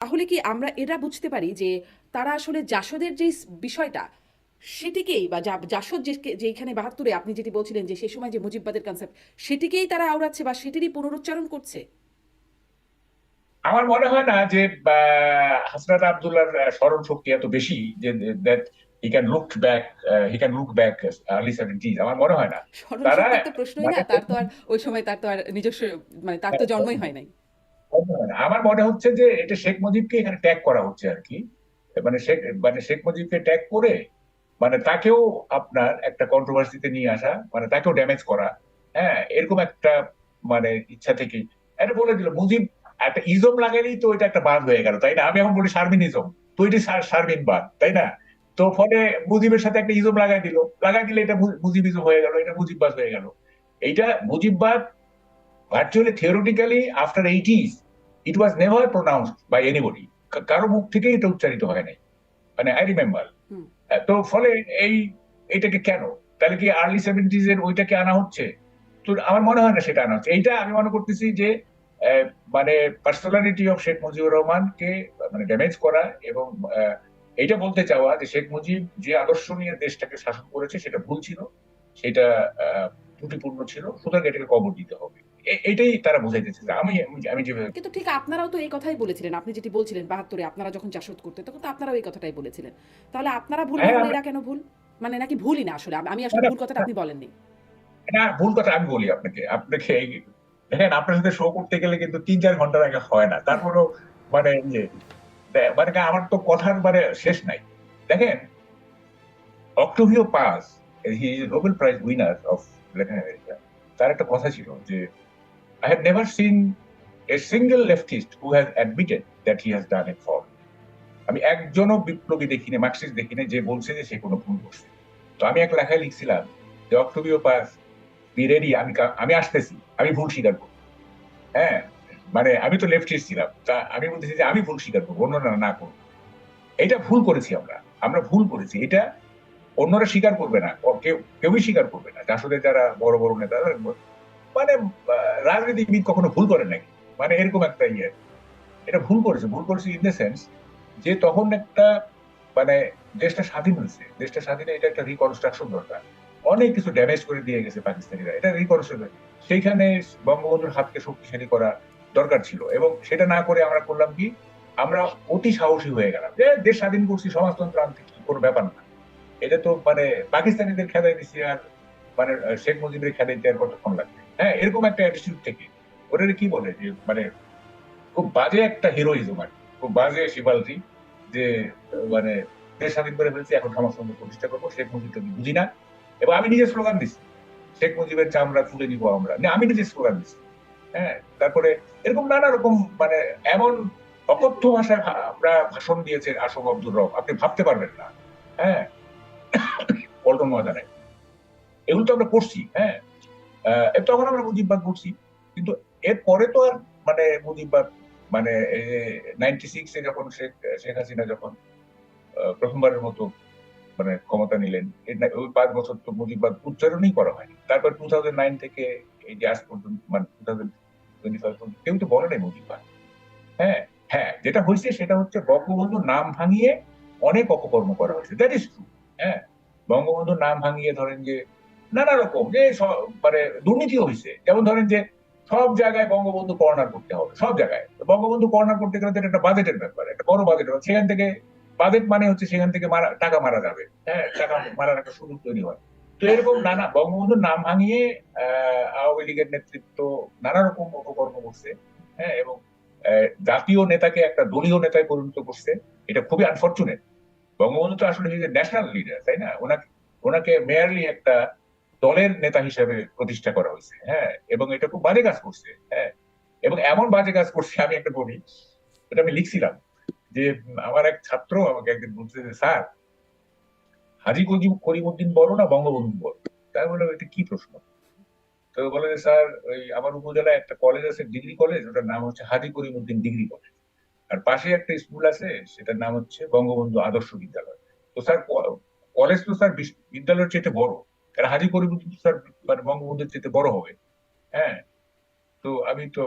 তাহলে কি আমরা এটা বুঝতে পারি যে তারা আসলে জাসদের যে বিষয়টা সেটিকেই বা জাসদ যেখানে ৭২-এ আপনি যেটি বলছিলেন যে সেই সময় যে মুজিববাদের কনসেপ্ট সেটিকেই তারা আওড়াচ্ছে বা সেটিরই পুনরুচ্চারণ করছে? আমার মনে হয় না যে হাসরাত আব্দুল্লাহর স্মরণ শক্তি এত বেশি যে that he can look back early 70s। আমার মনে হয় না। স্মরণ তারা শক্তির তো প্রশ্নই না, মানে তার তো আর ওই সময় তার তো আর নিজস্ব মানে তার তো জন্মই হয় নাই। আমার মনে হচ্ছে যে এটা শেখ মুজিবকে এখানে ট্যাগ করা হচ্ছে আর কি। শেখ মুজিবকে ট্যাগ করে তাকেও আপনার একটা কন্ট্রোভার্সিতে নিয়ে আসা, তাকেও ড্যামেজ করা। হ্যাঁ, এরকম একটা ইচ্ছা থেকে এটা বলে দিল মুজিব একটা ইজম লাগালেই তো এটা একটা বাদ হয়ে গেল, তাই না? আমি এখন বলি শারমিনিজম, তো এটা শারমিন বাদ, তাই না? তো ফলে মুজিবের সাথে একটা ইজম লাগাই দিলে এটা মুজিবিজম হয়ে গেল, এটা মুজিববাদ হয়ে গেল। এইটা মুজিববাদ virtually theoretically after 80s it was never pronounced by anybody. কারো মুখ থেকেই এটা উচ্চারিত হয় নাই, আই রিমেম্বার। হুম। তো ফলে এই এটাকে কেন, তাহলে কি আর্লি 70s এর ওইটাকে আনা হচ্ছে? তো আমার মনে হয় না সেটা আনা হচ্ছে। এইটা আমি মনে করতেছি যে আহ, পার্সোনালিটি অফ শেখ মুজিবুর রহমানকে ড্যামেজ করা, এবং এইটা বলতে চাওয়া যে শেখ মুজিব যে আদর্শ নিয়ে দেশটাকে শাসন করেছে সেটা ভুল ছিল, সেটা আহ, ত্রুটিপূর্ণ ছিল, সুতরাং এটাকে কবর দিতে হবে। এটাই তারা বুঝাইতেছে যে আমি আমি যেভাবে। কিন্তু ঠিক আপনারাও তো এই কথাই বলেছিলেন, আপনি যেটি বলছিলেন ৭২-এ আপনারা যখন জাসদ করতেন তখন তো আপনারাও এই কথাটাই বলেছিলেন। তাহলে আপনারা ভুল না হ্যাঁ, হলে এরা কেন ভুল? মানে নাকি ভুলই না আসলে, আমি আসলে ভুল কথাটা আপনি বলেননি। না, ভুল কথা আমি বলি আপনাকে। দেখেন, আপনার সাথে শো করতে গেলে কিন্তু ৩-৪ ঘন্টার আগে হয় না, তারপরেও ইয়ে, আমার তো কথার শেষ নাই। দেখেন, Octavio Paz, he is Nobel prize winner of Latin America. তার একটা কথা ছিল যে I have never seen a single leftist who has admitted that he has done it for. আমি একজনও বিপ্লবী দেখিনি, মার্কসিস্ট দেখিনি যে বলছে যে সে কোনো ভুল করছে। তো আমি এক লেখায় লিখছিলাম যে অক্টোভিও পাস, বি রেডি, আমি আসতেছি, আমি ভুল স্বীকার করবো। হ্যাঁ, আমি তো লেফটিস্ট ছিলাম, তা আমি বলতেছি যে আমি ভুল স্বীকার করবো, অন্যরা না করবো। এটা ভুল করেছি, আমরা আমরা ভুল করেছি, এটা অন্যরা স্বীকার করবে না, কেউই স্বীকার করবে না। আসলে যারা বড় বড় নেতা, মানে রাজনীতিবিদ কখনো ভুল করে নাকি, এরকম একটা ইয়ে। এটা ভুল করেছে ইন দ্য সেন্স যে তখন একটা মানে দেশটা স্বাধীন হয়েছে, দেশটা স্বাধীনে এটা একটা রিকনস্ট্রাকশন দরকার। অনেক কিছু ড্যামেজ করে দিয়ে গেছে পাকিস্তানিরা, এটা রিকনস্ট্রাকশন। সেইখানে বঙ্গবন্ধুর হাতকে শক্তিশালী করা দরকার ছিল, এবং সেটা না করে আমরা করলাম কি, আমরা অতি সাহসী হয়ে গেলাম যে দেশ স্বাধীন করছি, সমাজতন্ত্র আনতে কি কোনো ব্যাপার না। এটা তো পাকিস্তানিদের খেদাই দিছি, আর মানে শেখ মুজিবের খেদাইতে আর কতক্ষণ লাগবে? হ্যাঁ, এরকম একটা অ্যাটিটিউড থেকে ওটা কি বলে যে খুব বাজে একটা হিরোইজম আর কি, খুব বাজে শিবালজি, যে মানে দেশ স্বাধীন করে ফেলছি, এখন সমাজতন্ত্র প্রতিষ্ঠা করবো, শেখ মুজিব তো বুঝি না। এবং আমি নিজে স্লোগান দিচ্ছি, শেখ মুজিবের চামড়া তুলে নিবো আমরা, না, আমি নিজে স্লোগান দিচ্ছি। হ্যাঁ, তারপরে এরকম নানা রকম এমন অকথ্য ভাষায় আমরা ভাষণ দিয়েছে আসম আব্দুর রব, আপনি ভাবতে পারবেন না। হ্যাঁ, পল্টন ময়দানে এগুলো তো আমরা করছি। হ্যাঁ, তখন আমরা মুজিববাদ করছি, কিন্তু এরপরে তো আর মুজিববাদ 96-এ যখন শেখ শেখ হাসিনা যখন প্রথমবারের মতো ক্ষমতা নিলেন, ওই 5 বছর তো মুজিববাদ উচ্চারণই করা হয়নি। তারপর 2009 থেকে এই যে আজ পর্যন্ত 2025 পর্যন্ত কেউ তো বলে নাই মুজিববাদ। হ্যাঁ, হ্যাঁ, যেটা হয়েছে সেটা হচ্ছে বঙ্গবন্ধুর নাম ভাঙিয়ে অনেক অপকর্ম করা হয়েছে, দ্যাট ইজ ট্রু। হ্যাঁ, বঙ্গবন্ধুর নাম ভাঙিয়ে ধরেন যে নানা রকম যে দুর্নীতিও হয়েছে, যেমন ধরেন যে সব জায়গায় বঙ্গবন্ধু কর্নার করতে হবে, সব জায়গায় বঙ্গবন্ধু কর্নার করতে গেলে তো এটা একটা বাজেটের ব্যাপার, একটা বড় বাজেট। সেখান থেকে বাজেট হচ্ছে সেখান থেকে টাকা মারা যাবে। হ্যাঁ, টাকা মারার একটা সুযোগ তৈরি হয়। তো এরকম নানা বঙ্গবন্ধুর নাম ভাঙিয়ে আওয়ামী লীগের নেতৃত্ব নানা রকম অপকর্ম করছে। হ্যাঁ, এবং জাতীয় নেতাকে একটা দলীয় নেতায় পরিণত করছে। এটা খুবই আনফর্চুনেট। বঙ্গবন্ধু তো আসলে ন্যাশনাল লিডার, তাই না? ওনাকে ওনাকে মেয়ারলি একটা দলের নেতা হিসেবে প্রতিষ্ঠা করা হয়েছে। হ্যাঁ, এবং এটা খুব বাজে কাজ করছে। হ্যাঁ, এবং এমন বাজে কাজ করছে, আমি একটা বলি, এটা আমি লিখছিলাম যে আমার এক ছাত্র আমাকে একদিন বলছে যে স্যার, হাজী করিমউদ্দিন বড় না বঙ্গবন্ধু বড়? তাই বলে এটা কি প্রশ্ন? তো বলে যে স্যার, ওই আমার উপজেলায় একটা কলেজ আছে, ডিগ্রি কলেজ, ওটার নাম হচ্ছে হাজী করিমউদ্দিন ডিগ্রি কলেজ। আর পাশে একটা স্কুল আছে, সেটার নাম হচ্ছে বঙ্গবন্ধু আদর্শ বিদ্যালয়। তো স্যার, কলেজ তো স্যার বিদ্যালয়ের চেয়ে বড়, কারণ হাজী করিমউদ্দিন স্যার বঙ্গবন্ধুর চেয়ে বড় হবে। হ্যাঁ, তো আমি তো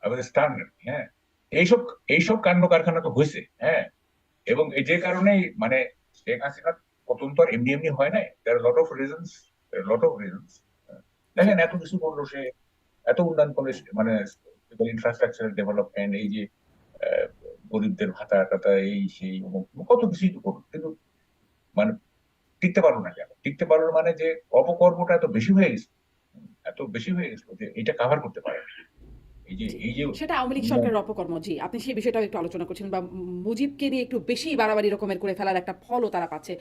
আমাদের স্টান। হ্যাঁ, এইসব এইসব কাণ্ড কারখানা তো হয়েছে, হ্যাঁ। এবং এই যে কারণেই মানে শেখ হাসিনার পতন তো আর এমনি এমনি হয় নাই, lot of reasons, lot of reasons. জি। দেখেন এত কিছু করলো সে, এত উন্নয়ন করলো মানে ইনফ্রাস্ট্রাকচার ডেভেলপমেন্ট, এই যে আহ, গরিবদের ভাতা টাতা, এই সেই কত কিছুই তো করলো, কিন্তু মানে টিকতে পারলো না কেন? টিকতে পারলো মানে যে অপকর্মটা এত বেশি হয়ে গেছে, এত বেশি হয়ে গেছিল যে এটা কাভার করতে পারে না। এই যে জি। এই যে সেটা আওয়ামী লীগ উন্নয়ন। সরকারের অপকর্ম। জি, আপনি সেই বিষয়টাও একটু আলোচনা করছিলেন বা মুজিবকে নিয়ে একটু বেশি বাড়াবাড়ি রকমের করে ফেলার একটা ফলও তারা পাচ্ছে।